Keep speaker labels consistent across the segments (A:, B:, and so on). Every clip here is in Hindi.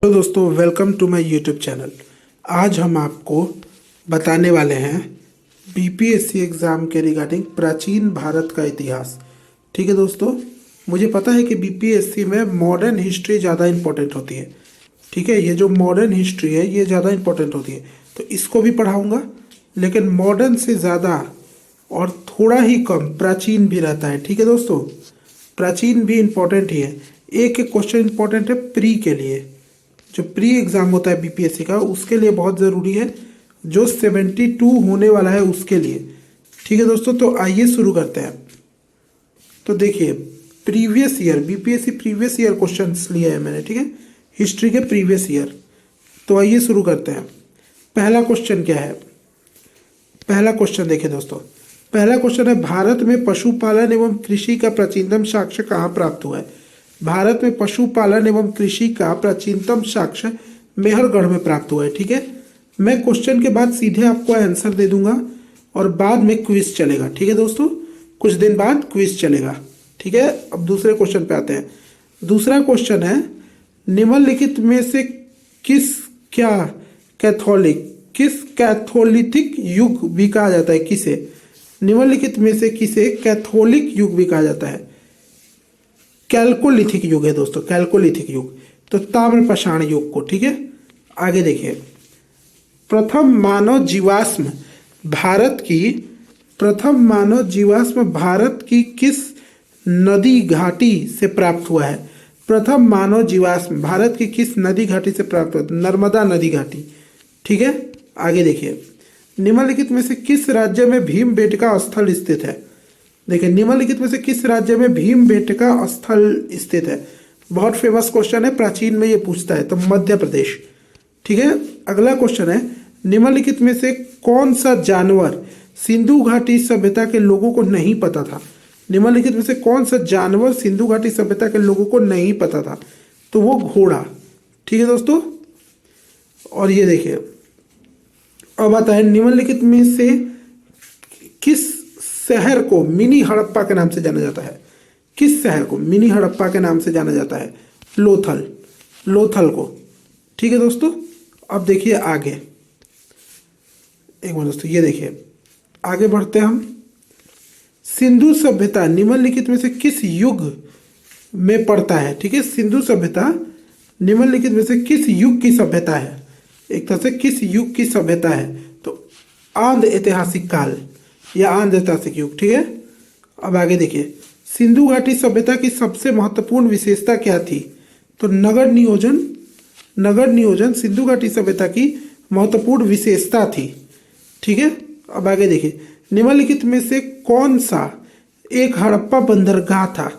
A: तो दोस्तों welcome to my YouTube channel. आज हम आपको बताने वाले हैं बीपीएससी एग्ज़ाम के रिगार्डिंग प्राचीन भारत का इतिहास। ठीक है दोस्तों, मुझे पता है कि बीपीएससी में मॉडर्न हिस्ट्री ज़्यादा इम्पोर्टेंट होती है। ठीक है, ये जो मॉडर्न हिस्ट्री है ये ज़्यादा इम्पोर्टेंट होती है, तो इसको भी पढ़ाऊँगा, लेकिन मॉडर्न से ज़्यादा और थोड़ा ही कम प्राचीन भी रहता है। ठीक है दोस्तों, प्राचीन भी इम्पोर्टेंट ही है। एक एक क्वेश्चन इम्पोर्टेंट है प्री के लिए, जो प्री एग्ज़ाम होता है बीपीएससी का, उसके लिए बहुत ज़रूरी है, जो 72 होने वाला है उसके लिए। ठीक है दोस्तों, तो आइए शुरू करते हैं। तो देखिए, previous year BPSC previous year questions लिए हैं मैंने। ठीक है, हिस्ट्री के प्रीवियस ईयर। तो आइए शुरू करते हैं। पहला क्वेश्चन क्या है? पहला क्वेश्चन देखिए दोस्तों, पहला क्वेश्चन है, भारत में पशुपालन एवं कृषि का प्राचीनतम साक्ष्य कहाँ प्राप्त हुआ है? भारत में पशुपालन एवं कृषि का प्राचीनतम साक्ष्य मेहरगढ़ में प्राप्त हुआ है। ठीक है, मैं क्वेश्चन के बाद सीधे आपको आंसर दे दूंगा और बाद में क्विज चलेगा। ठीक है दोस्तों, कुछ दिन बाद क्विज चलेगा। ठीक है, अब दूसरे क्वेश्चन पे आते हैं। दूसरा क्वेश्चन है, निम्नलिखित में से किस कैथोलिथिक युग भी कहा जाता है? किसे? निम्नलिखित में से किसे कैथोलिक युग भी कहा जाता है? कैल्कोलिथिक युग है दोस्तों, कैल्कोलिथिक युग, तो ताम्रपाषाण युग को। ठीक है, आगे देखिए, प्रथम मानव जीवाश्म भारत की किस नदी घाटी से प्राप्त हुआ है? प्रथम मानव जीवाश्म भारत की किस नदी घाटी से प्राप्त हुआ? नर्मदा नदी घाटी। ठीक है, आगे देखिए, निम्नलिखित में से किस राज्य में भीमबेटका स्थल स्थित है? देखिए, निम्नलिखित में से किस राज्य में भीमबेटका स्थल स्थित है? बहुत फेमस क्वेश्चन है, प्राचीन में ये पूछता है, तो मध्य प्रदेश। ठीक है, अगला क्वेश्चन है, निम्नलिखित में से कौन सा जानवर सिंधु घाटी सभ्यता के लोगों को नहीं पता था? निम्नलिखित में से कौन सा जानवर सिंधु घाटी सभ्यता के लोगों को नहीं पता था? तो वो घोड़ा। ठीक है दोस्तों, और ये देखिए, अब आता है, निम्नलिखित में से किस शहर को मिनी हड़प्पा के नाम से जाना जाता है? किस शहर को मिनी हड़प्पा के नाम से जाना जाता है? लोथल को। ठीक है दोस्तों, अब देखिए आगे, एक मिनट दोस्तों, ये देखिए, आगे बढ़ते हैं हम। सिंधु सभ्यता निम्नलिखित में से किस युग में पड़ता है? ठीक है, सिंधु सभ्यता निम्नलिखित में से किस युग की सभ्यता है? एक तरह से किस युग की सभ्यता है? तो आंध्र ऐतिहासिक काल या आंध्र ऐतिहासिक युग। ठीक है, अब आगे देखिए, सिंधु घाटी सभ्यता की सबसे महत्वपूर्ण विशेषता क्या थी? तो नगर नियोजन सिंधु घाटी सभ्यता की महत्वपूर्ण विशेषता थी। ठीक है, अब आगे देखिए, निम्नलिखित में से कौन सा एक हड़प्पा बंदरगाह था?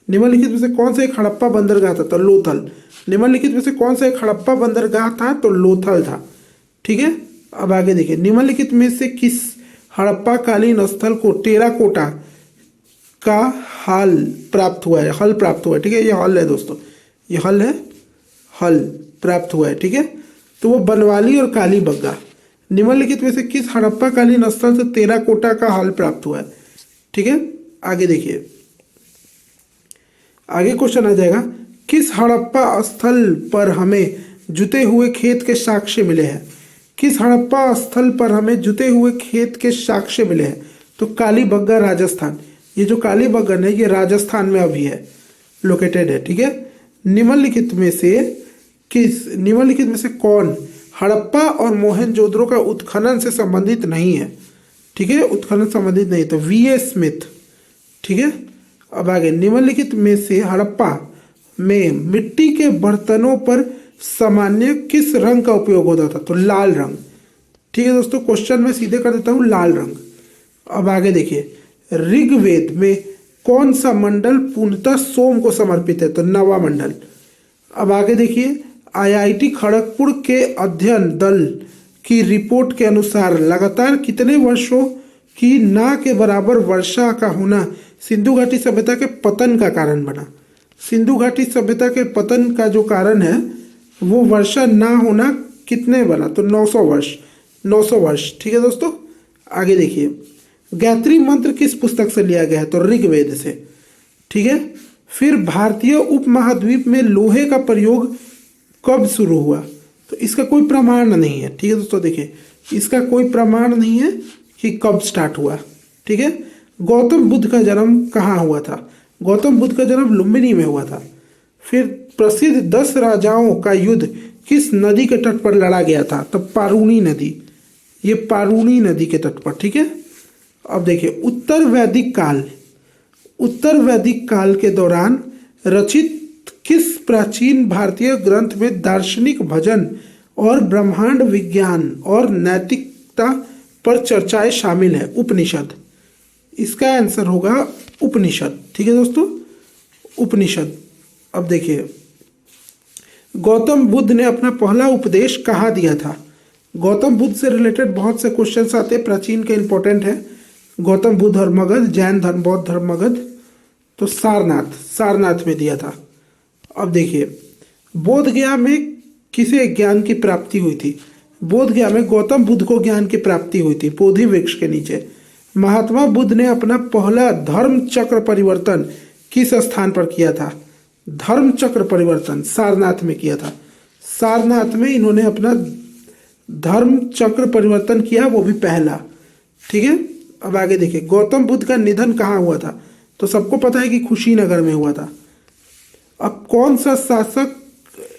A: निम्नलिखित में से कौन सा एक हड़प्पा बंदरगाह था? तो लोथल। निम्नलिखित में से कौन सा एक हड़प्पा बंदरगाह था? तो लोथल था। ठीक है, अब आगे देखिए, निम्नलिखित में से किस हड़प्पा कालीन स्थल को टेराकोटा का हल प्राप्त हुआ है? ठीक है, ये हल है दोस्तों, ये हल प्राप्त हुआ है। ठीक है, तो वो बनवाली और कालीबंगा। निम्नलिखित में से किस हड़प्पा कालीन स्थल से टेराकोटा का हल प्राप्त हुआ है? ठीक है, आगे देखिए, आगे क्वेश्चन आ जाएगा, किस हड़प्पा स्थल पर हमें जुते हुए खेत के साक्ष्य मिले हैं? किस हड़प्पा स्थल पर हमें जुते हुए खेत के साक्ष्य मिले हैं? तो कालीबंगा, राजस्थान। ये जो कालीबंगन है ये राजस्थान में अभी है, लोकेटेड है। ठीक है, निम्नलिखित में से कौन हड़प्पा और मोहनजोदड़ो का उत्खनन से संबंधित नहीं है? ठीक है, उत्खनन संबंधित नहीं, तो वीए स्मिथ। ठीक है, अब आगे, निम्नलिखित में से हड़प्पा में मिट्टी के बर्तनों पर सामान्य किस रंग का उपयोग होता था? तो लाल रंग। ठीक है दोस्तों, क्वेश्चन में सीधे कर देता हूँ, लाल रंग। अब आगे देखिए, ऋग्वेद में कौन सा मंडल पूर्णतः सोम को समर्पित है? तो नवा मंडल। अब आगे देखिए, आईआईटी खड़गपुर के अध्ययन दल की रिपोर्ट के अनुसार लगातार कितने वर्षों की ना के बराबर वर्षा का होना सिंधु घाटी सभ्यता के पतन का कारण बना? सिंधु घाटी सभ्यता के पतन का जो कारण है वो वर्षा ना होना कितने बना? तो 900 वर्ष। ठीक है दोस्तों, आगे देखिए, गायत्री मंत्र किस पुस्तक से लिया गया है? तो ऋग्वेद से। ठीक है, फिर भारतीय उपमहाद्वीप में लोहे का प्रयोग कब शुरू हुआ, तो इसका कोई प्रमाण नहीं है। ठीक है दोस्तों, देखिए इसका कोई प्रमाण नहीं है कि कब स्टार्ट हुआ। ठीक है, गौतम बुद्ध का जन्म कहाँ हुआ था? गौतम बुद्ध का जन्म लुम्बिनी में हुआ था। फिर प्रसिद्ध 10 राजाओं का युद्ध किस नदी के तट पर लड़ा गया था? तो पारूनी नदी, ये पारूनी नदी के तट पर। ठीक है, अब देखिए उत्तर वैदिक काल के दौरान रचित किस प्राचीन भारतीय ग्रंथ में दार्शनिक भजन और ब्रह्मांड विज्ञान और नैतिकता पर चर्चाएं शामिल है? उपनिषद। इसका आंसर होगा उपनिषद। ठीक है दोस्तों, उपनिषद। अब देखिए गौतम बुद्ध ने अपना पहला उपदेश कहाँ दिया था? गौतम बुद्ध से रिलेटेड बहुत से क्वेश्चंस आते हैं, प्राचीन के इंपॉर्टेंट है। गौतम बुद्ध और मगध, जैन धर्म, बौद्ध धर्म, मगध, तो सारनाथ में दिया था। अब देखिए बोध गया में किसे ज्ञान की प्राप्ति हुई थी? बोध गया में गौतम बुद्ध को ज्ञान की प्राप्ति हुई थी, बोधि वृक्ष के नीचे। महात्मा बुद्ध ने अपना पहला धर्म चक्र परिवर्तन किस स्थान पर किया था? धर्म चक्र परिवर्तन सारनाथ में किया था। सारनाथ में इन्होंने अपना धर्म चक्र परिवर्तन किया, वो भी पहला। ठीक है, अब आगे देखिए गौतम बुद्ध का निधन कहाँ हुआ था? तो सबको पता है कि कुशीनगर में हुआ था। अब कौन सा शासक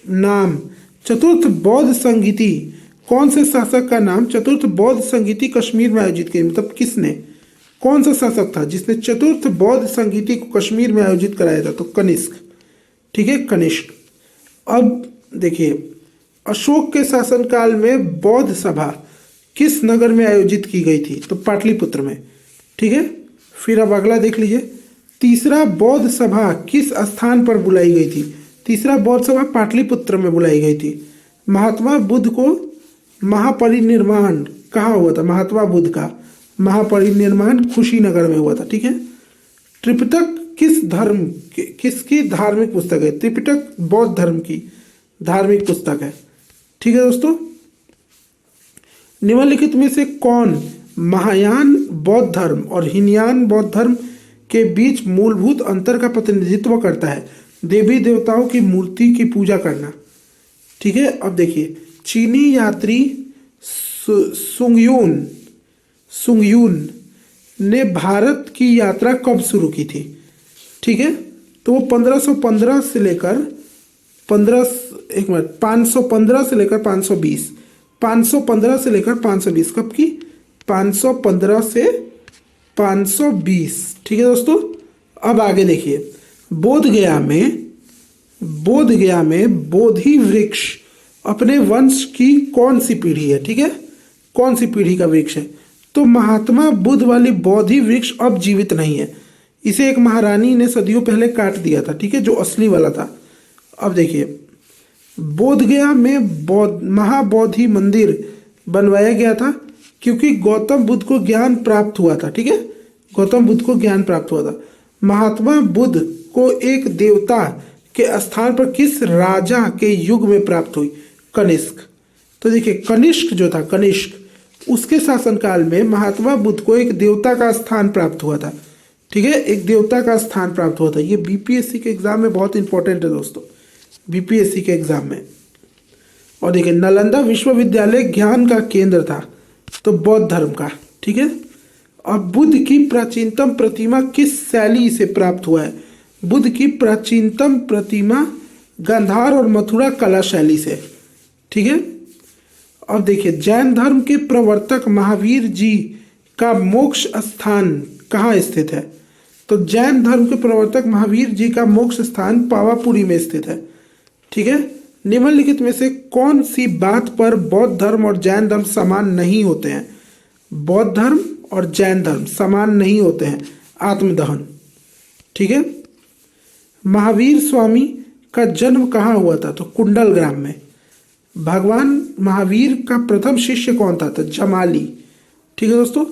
A: नाम चतुर्थ बौद्ध संगीति, कौन से शासक का नाम चतुर्थ बौद्ध संगीति कश्मीर में आयोजित की? मतलब किसने, कौन सा शासक था जिसने चतुर्थ बौद्ध संगीति को कश्मीर में आयोजित कराया था? तो कनिष्क। ठीक है, कनिष्क। अब देखिए अशोक के शासनकाल में बौद्ध सभा किस नगर में आयोजित की गई थी? तो पाटलिपुत्र में। ठीक है, फिर अब अगला देख लीजिए, तीसरा बौद्ध सभा किस स्थान पर बुलाई गई थी? तीसरा बौद्ध सभा पाटलिपुत्र में बुलाई गई थी। महात्मा बुद्ध को महापरिनिर्वाण कहाँ हुआ था? महात्मा बुद्ध का महापरिनिर्वाण कुशीनगर में हुआ था। ठीक है, त्रिपिटक किसकी धार्मिक पुस्तक है? त्रिपिटक बौद्ध धर्म की धार्मिक पुस्तक है। ठीक है दोस्तों, निम्नलिखित में से कौन महायान बौद्ध धर्म और हीनयान बौद्ध धर्म के बीच मूलभूत अंतर का प्रतिनिधित्व करता है? देवी देवताओं की मूर्ति की पूजा करना। ठीक है, अब देखिए चीनी यात्री सुंगयून ने भारत की यात्रा कब शुरू की थी? ठीक है, तो वो 1515 से लेकर 515 से लेकर 520, 515 से लेकर 520, कब की? 515 से 520। ठीक है दोस्तों, अब आगे देखिए बोध गया में बोधि वृक्ष अपने वंश की कौन सी पीढ़ी है? ठीक है, कौन सी पीढ़ी का वृक्ष है? तो महात्मा बुद्ध वाली बोधि वृक्ष अब जीवित नहीं है, इसे एक महारानी ने सदियों पहले काट दिया था। ठीक है, जो असली वाला था। अब देखिए बोध गया में महाबोधि मंदिर बनवाया गया था क्योंकि गौतम बुद्ध को ज्ञान प्राप्त हुआ था। ठीक है, गौतम बुद्ध को ज्ञान प्राप्त हुआ था। महात्मा बुद्ध को एक देवता के स्थान पर किस राजा के युग में प्राप्त हुई? कनिष्क। तो देखिए कनिष्क जो था, कनिष्क, उसके शासनकाल में महात्मा बुद्ध को एक देवता का स्थान प्राप्त हुआ था। ठीक है, एक देवता का स्थान प्राप्त हुआ था। ये बीपीएससी के एग्जाम में बहुत इंपॉर्टेंट है दोस्तों, बीपीएससी के एग्जाम में। और देखिए नालंदा विश्वविद्यालय ज्ञान का केंद्र था, तो बौद्ध धर्म का। ठीक है, अब बुद्ध की प्राचीनतम प्रतिमा किस शैली से प्राप्त हुआ है? बुद्ध की प्राचीनतम प्रतिमा गांधार और मथुरा कला शैली से। ठीक है, अब देखिए जैन धर्म के प्रवर्तक महावीर जी का मोक्ष स्थान कहाँ स्थित है? तो जैन धर्म के प्रवर्तक महावीर जी का मोक्ष स्थान पावापुरी में स्थित है। ठीक है, निम्नलिखित में से कौन सी बात पर बौद्ध धर्म और जैन धर्म समान नहीं होते हैं? बौद्ध धर्म और जैन धर्म समान नहीं होते हैं। आत्मदहन। ठीक है, महावीर स्वामी का जन्म कहाँ हुआ था? तो कुंडल ग्राम में। भगवान महावीर का प्रथम शिष्य कौन था? तो जमाली। ठीक है दोस्तों,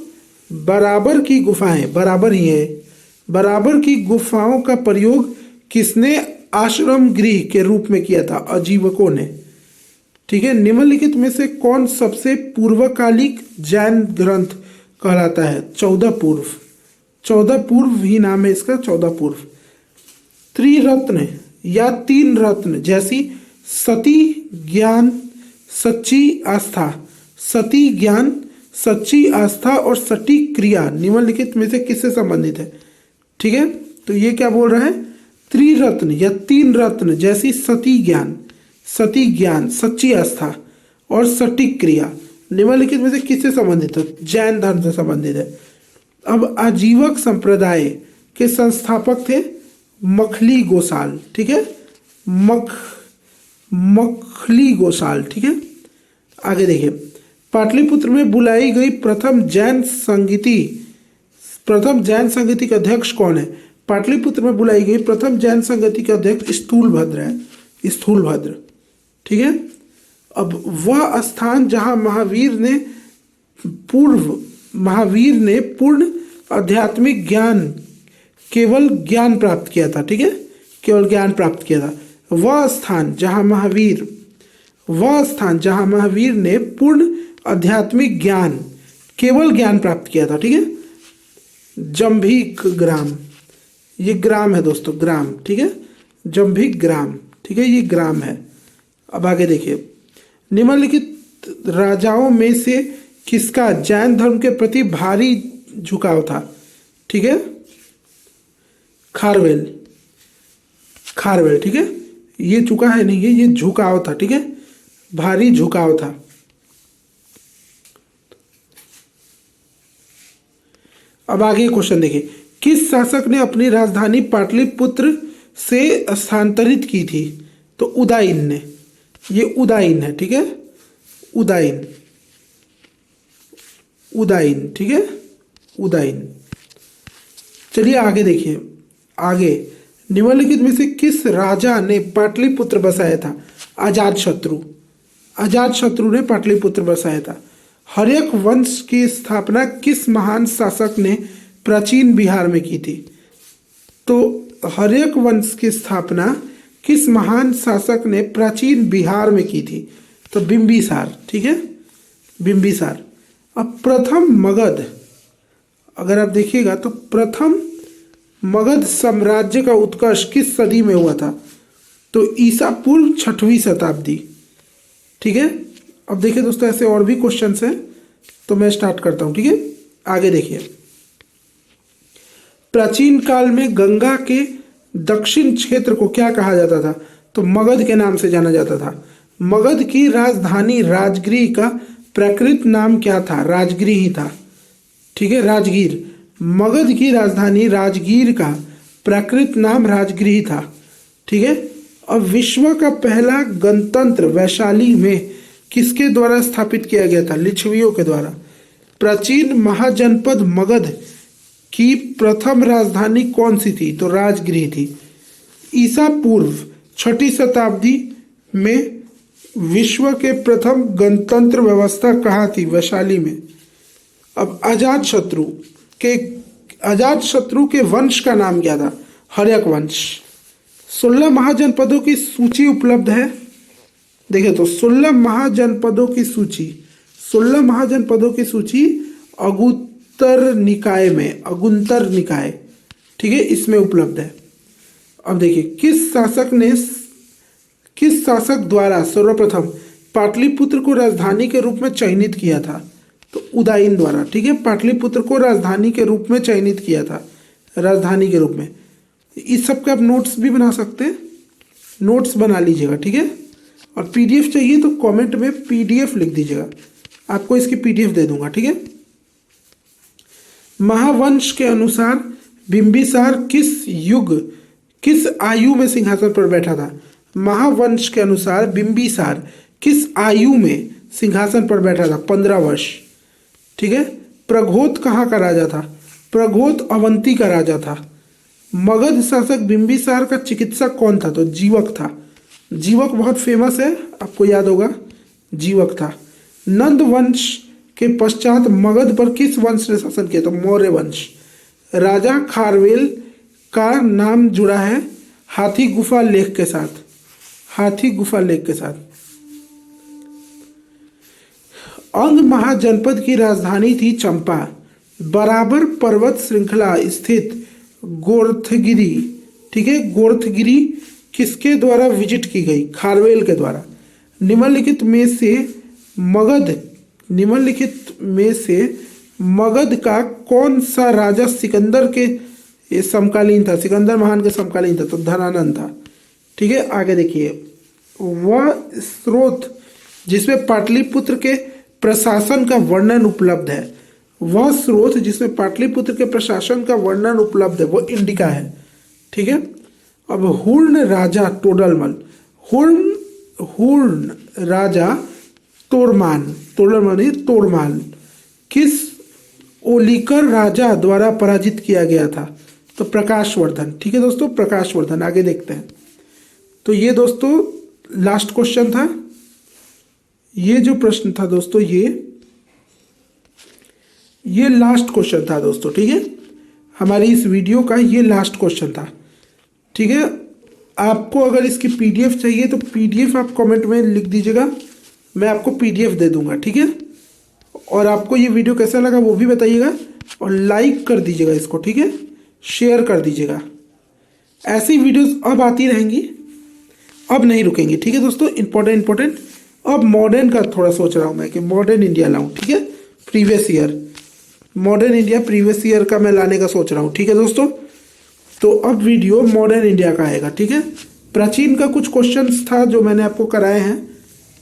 A: बराबर की गुफाएं, बराबर ही है, बराबर की गुफाओं का प्रयोग किसने आश्रम गृह के रूप में किया था? अजीवकों ने। ठीक है, निम्नलिखित में से कौन सबसे पूर्वकालिक जैन ग्रंथ कहलाता है? 14 पूर्व। 14 पूर्व ही नाम है इसका, 14 पूर्व। त्रिरत्न या 3 रत्न जैसी सती ज्ञान सच्ची आस्था, सती ज्ञान सच्ची आस्था और सटीक क्रिया निम्नलिखित में से किससे संबंधित है? ठीक है, तो ये क्या बोल रहा है? त्रिरत्न या तीन रत्न जैसी सती ज्ञान सच्ची आस्था और सटीक क्रिया निम्नलिखित में से किससे संबंधित है? जैन धर्म से संबंधित है। अब आजीवक संप्रदाय के संस्थापक थे मखली गोसाल। ठीक है, मखली गोसाल। ठीक है, आगे देखिए, पाटलिपुत्र में बुलाई गई प्रथम जैन संगति का अध्यक्ष कौन है? पाटलिपुत्र में बुलाई गई प्रथम जैन संगति का अध्यक्ष स्थूलभद्र है, स्थूलभद्र। ठीक है, अब वह स्थान जहां महावीर ने पूर्ण आध्यात्मिक ज्ञान केवल ज्ञान प्राप्त किया था। ठीक है, केवल ज्ञान प्राप्त किया था। वह स्थान जहां महावीर ने पूर्ण आध्यात्मिक ज्ञान केवल ज्ञान प्राप्त किया था। ठीक है, जंभिक ग्राम, ये ग्राम है दोस्तों, ग्राम। ठीक है, जंभिक ग्राम। ठीक है, ये ग्राम है। अब आगे देखिए, निम्नलिखित राजाओं में से किसका जैन धर्म के प्रति भारी झुकाव था? ठीक है, खारवेल। ठीक है, ये चुका है नहीं, ये झुकाव था। ठीक है, भारी झुकाव था। अब आगे क्वेश्चन देखिए, किस शासक ने अपनी राजधानी पाटलिपुत्र से स्थानांतरित की थी? तो उदयन ने, ये उदयन है। ठीक है, उदयन। ठीक है, उदयन। चलिए आगे देखिए, आगे निम्नलिखित में से किस राजा ने पाटलिपुत्र बसाया था? अजातशत्रु ने पाटलिपुत्र बसाया था। हर्यक वंश की स्थापना किस महान शासक ने प्राचीन बिहार में की थी? तो हर्यक वंश की स्थापना किस महान शासक ने प्राचीन बिहार में की थी? तो बिंबिसार। ठीक है, बिंबिसार। अब प्रथम मगध, अगर आप देखिएगा तो प्रथम मगध साम्राज्य का उत्कर्ष किस सदी में हुआ था? तो ईसा पूर्व 6वीं शताब्दी। ठीक है, अब देखिए दोस्तों, ऐसे और भी क्वेश्चंस हैं, तो मैं स्टार्ट करता हूं। ठीक है, आगे देखिए, प्राचीन काल में गंगा के दक्षिण क्षेत्र को क्या कहा जाता था? तो मगध के नाम से जाना जाता था। मगध की राजधानी राजगृह का प्राकृत नाम क्या था? राजगृह ही था। ठीक है, राजगीर। मगध की राजधानी राजगीर का प्राकृत नाम राजगृह था। ठीक है, अब विश्व का पहला गणतंत्र वैशाली में किसके द्वारा स्थापित किया गया था? लिच्छवियों के द्वारा। प्राचीन महाजनपद मगध की प्रथम राजधानी कौन सी थी? तो राजगृह थी। ईसा पूर्व 6वीं शताब्दी में विश्व के प्रथम गणतंत्र व्यवस्था कहाँ थी? वैशाली में। अब अजातशत्रु के वंश का नाम क्या था? हर्यक वंश। 16 महाजनपदों की सूची उपलब्ध है। देखिए तो 16 महाजनपदों की सूची अगुत्तर निकाय, ठीक है, इसमें उपलब्ध है। अब देखिए, किस शासक द्वारा सर्वप्रथम पाटलिपुत्र को राजधानी के रूप में चयनित किया था? तो उदयन द्वारा। ठीक है, पाटलिपुत्र को राजधानी के रूप में चयनित किया था, राजधानी के रूप में। इस सब के आप नोट्स भी बना सकते हैं, नोट्स बना लीजिएगा। ठीक है, और पीडीएफ चाहिए तो कमेंट में पीडीएफ लिख दीजिएगा, आपको इसकी पीडीएफ दे दूंगा। ठीक है, महावंश के अनुसार बिंबिसार किस आयु में सिंहासन पर बैठा था? महावंश के अनुसार बिंबिसार किस आयु में सिंहासन पर बैठा था? 15 वर्ष। ठीक है, प्रघोत कहाँ का राजा था? प्रघोत अवंती का राजा था। मगध शासक बिंबिसार का चिकित्सक कौन था? तो जीवक था। जीवक बहुत फेमस है, आपको याद होगा, जीवक था। नंद वंश के पश्चात मगध पर किस वंश ने शासन किया? तो मौर्य वंश। राजा खारवेल का नाम जुड़ा है हाथी गुफा लेख के साथ, अंग महाजनपद की राजधानी थी चंपा। बराबर पर्वत श्रृंखला स्थित गोर्थगिरी, ठीक है, गोर्थगिरी किसके द्वारा विजिट की गई? खारवेल के द्वारा। निम्नलिखित में से मगध का कौन सा राजा सिकंदर के ये समकालीन था? सिकंदर महान के समकालीन था, तो धनानंद था। ठीक है, आगे देखिए, वह स्रोत जिसमें पाटलिपुत्र के प्रशासन का वर्णन उपलब्ध है, वह स्रोत जिसमें पाटलिपुत्र के प्रशासन का वर्णन उपलब्ध है, वो इंडिका है। ठीक है, अब हुर्ण राजा टोडरमल, हुर्ण राजा तोड़मान किस ओलिकर राजा द्वारा पराजित किया गया था? तो प्रकाशवर्धन। ठीक है दोस्तों, प्रकाशवर्धन। आगे देखते हैं। तो ये दोस्तों लास्ट क्वेश्चन था। ये जो प्रश्न था दोस्तों, ये लास्ट क्वेश्चन था दोस्तों। ठीक है, हमारी इस वीडियो का ये लास्ट क्वेश्चन था। ठीक है, आपको अगर इसकी पीडीएफ चाहिए तो पीडीएफ आप कमेंट में लिख दीजिएगा, मैं आपको पीडीएफ दे दूंगा। ठीक है, और आपको ये वीडियो कैसा लगा वो भी बताइएगा, और लाइक कर दीजिएगा इसको। ठीक है, शेयर कर दीजिएगा। ऐसी वीडियोस अब आती रहेंगी, अब नहीं रुकेंगी। ठीक है दोस्तों, इंपॉर्टेंट अब मॉडर्न का थोड़ा सोच रहा हूँ मैं कि मॉडर्न इंडिया लाऊं। ठीक है, previous year, modern India previous year का मैं लाने का सोच रहा हूँ। ठीक है दोस्तों, तो अब वीडियो मॉडर्न इंडिया का आएगा। ठीक है, प्राचीन का कुछ क्वेश्चंस था जो मैंने आपको कराए हैं,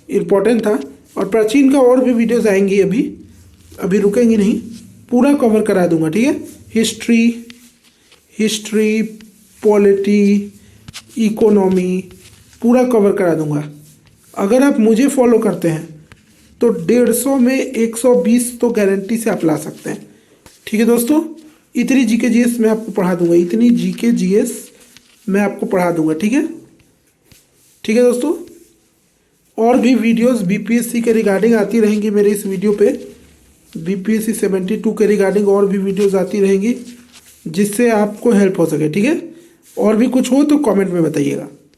A: इम्पोर्टेंट था, और प्राचीन का और भी वीडियोस आएंगी, अभी रुकेंगी नहीं, पूरा कवर करा दूंगा। ठीक है, हिस्ट्री, पॉलिटी, इकोनॉमी पूरा कवर करा दूंगा। अगर आप मुझे फॉलो करते हैं तो 150 में 120 तो गारंटी से आप ला सकते हैं। ठीक है दोस्तों, इतनी जीके जीएस मैं आपको पढ़ा दूंगा, इतनी जीके जीएस मैं आपको पढ़ा दूंगा। ठीक है दोस्तों, और भी वीडियोस बीपीएससी के रिगार्डिंग आती रहेंगी मेरे इस वीडियो पे। बीपीएससी 72 के रिगार्डिंग और भी वीडियोस आती रहेंगी जिससे आपको हेल्प हो सके। ठीक है, और भी कुछ हो तो कमेंट में बताइएगा।